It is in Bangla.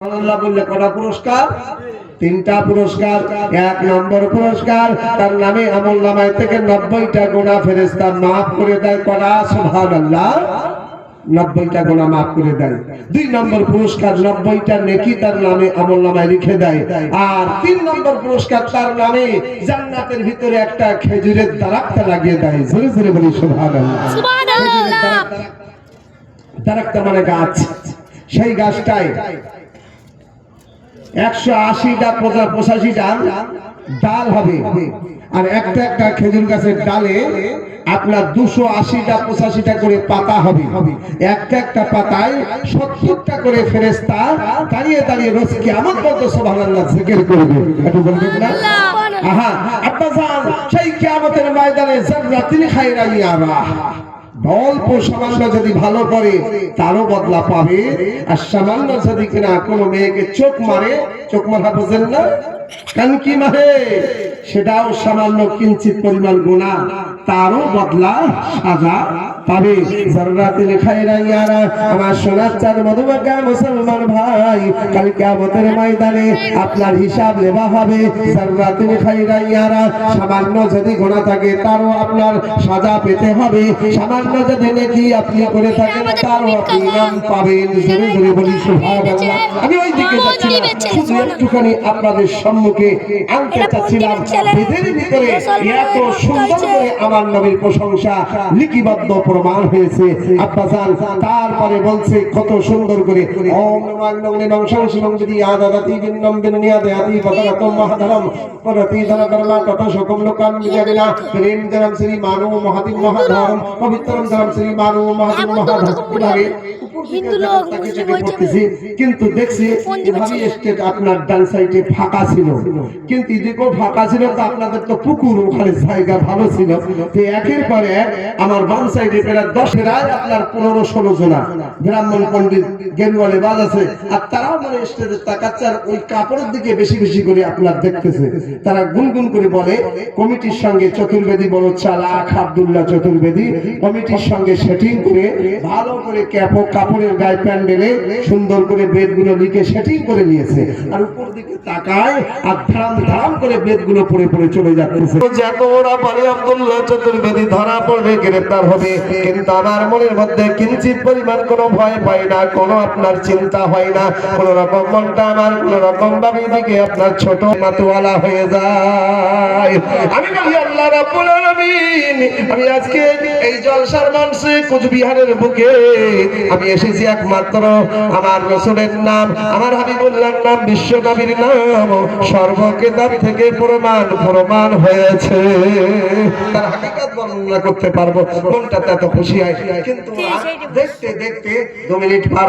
বললে কটা পুরস্কার? তিনটা পুরস্কার। এক নম্বর পুরস্কার, তার নামে আমলনামায় থেকে 90টা গুনাহ ফেরেশতা মাফ করে দেয়। কটা? সুবহানাল্লাহ, 90টা গুনাহ মাফ করে দেয়। দুই নম্বর পুরস্কার, 90টা নেকি তার নামে আমলনামায় লিখে দেয়। আর তিন নম্বর পুরস্কার, তার নামে জান্নাতের ভিতরে একটা খেজুরের দারাক্তা লাগিয়ে দেয়। জোরে জোরে বলি সুবহানাল্লাহ। সুবহানাল্লাহ। দারাক্তা মানে গাছ। সেই গাছটায় 180টা 85টা ডাল হবে, আর একটা একটা খেজুর গাছের ডালে আপনার 280টা 85টা করে পাতা হবে। একটা একটা পাতায় 70টা করে ফেরেশতা দাঁড়িয়ে দাঁড়িয়ে রোজ কিয়ামত পর্যন্ত সুবহানাল্লাহ জিকির করবে। একটু বলবেন না? আহা, আব্বাজান সেই কিয়ামতের ময়দানে জান্নাতুল খায়রান ইয়ারা, অল্প সামান্য যদি ভালো করে তারও বদলা পাবে। আর সামান্য যদি কিনা কোনো মেয়েকে চোখ মারে, চোখ মারা বোঝেন না, কানকি মারে, সেটাও সামান্য কিঞ্চিত পরিমাণ গুনাহ, তারও বদলা সাজা পাবে। জান্নাতুল খায়রান ইয়ারা। আমার সোনার চাঁদ মধুমাখা মুসলমান ভাই, কাল কিয়ামতের ময়দানে আপনার হিসাব নেওয়া হবে। জান্নাতুল খায়রান ইয়ারা। সামান্য যদি গুনাহ থাকে তারও আপনার সাজা পেতে হবে। সামান্য যদি নেকি আপনি করে থাকেন তারও আপনি ইনাম পাবেন। জোরে জোরে বলি সুবহানাল্লাহ। আমি ওই দিকে যাচ্ছিলাম, শুধু একটুখানি আপনাদের সম্মুখে আনতে চাচ্ছিলাম। এদের ভিতরে এত সুন্দর করে আমার নবীর প্রশংসা লিখিবদ্ধ প্রমাণ হয়েছে আব্বাজান। তারপরে বলছে কত সুন্দর করে, ওম নমঃ নংশংশং যদি আদাতি বিন্নম বিন্নিয়াতে আদি পতরত মহাধরম পরতি ধরকর্মা তত সকম লোকান বিজারিনা প্রেম ধরম শ্রী মানু মহাদিন মহাধরম পবিত্রম ধরম শ্রী মানু মহাদিন মহাধরম। কিন্তু দেখছি এভাবে স্টেট আপনার ডান সাইডে ফাঁকা ছিল, কিন্তু এদিকে ফাঁকা ছিল, তো আপনাদের তো পুকুর ওখানে জায়গা ভালো ছিল। তো একের পর এক আমার বাম সাইডে প্রায় 10 আপনার 15-16 জনা ব্রাহ্মণ পণ্ডিত গেরুয়ালে বাজ আছে, আর তারাও মানে স্টেজে তাকাচ্ছে আর ওই কাপড়ের দিকে বেশি বেশি করে আপনার দেখতেছে। তারা গুনগুন করে বলে, কমিটির সঙ্গে চতুর্বেদী বড় চালাক আব্দুল্লাহ চতুর্বেদী কমিটির সঙ্গে সেটিং করে ভালো করে কাপড়ের গায়ে প্যান্ডেলে সুন্দর করে বেদগুলো লিখে সেটিং করে নিয়েছে। আর উপর দিকে তাকায় আর ধাম ধাম করে বেদগুলো পড়ে পড়ে চলে যাচ্ছে। যত ওরা বলে আব্দুল্লাহ চতুর্বেদী ধরা পড়বে, গ্রেফতার হবে, কিন্তু আমার মনের মধ্যে কিঞ্চিত পরিমাণ কোনো ভয় পাই না, কোনো আপনার চিন্তা হয় না, কোনো রকম মনটা আমার কোনো রকম ভাবে দিকে আপনার ছোট মাতোয়ালা হয়ে যায়। আমি বলি আল্লাহ রাব্বুল আলামিন, আমি আজকে এই জলসার মঞ্চে কোচবিহারের বুকে আমি এসেছি একমাত্র আমার রাসূলের নাম, আমার হাবিবুল্লাহর নাম, বিশ্ব নবীর নাম সর্বকিতাব থেকে প্রমাণ হয়েছে। তার হাকিকত বর্ণনা করতে পারবো, কোনটাতে এত খুশি হয়। কিন্তু দেখতে দেখতে 2 মিনিট পার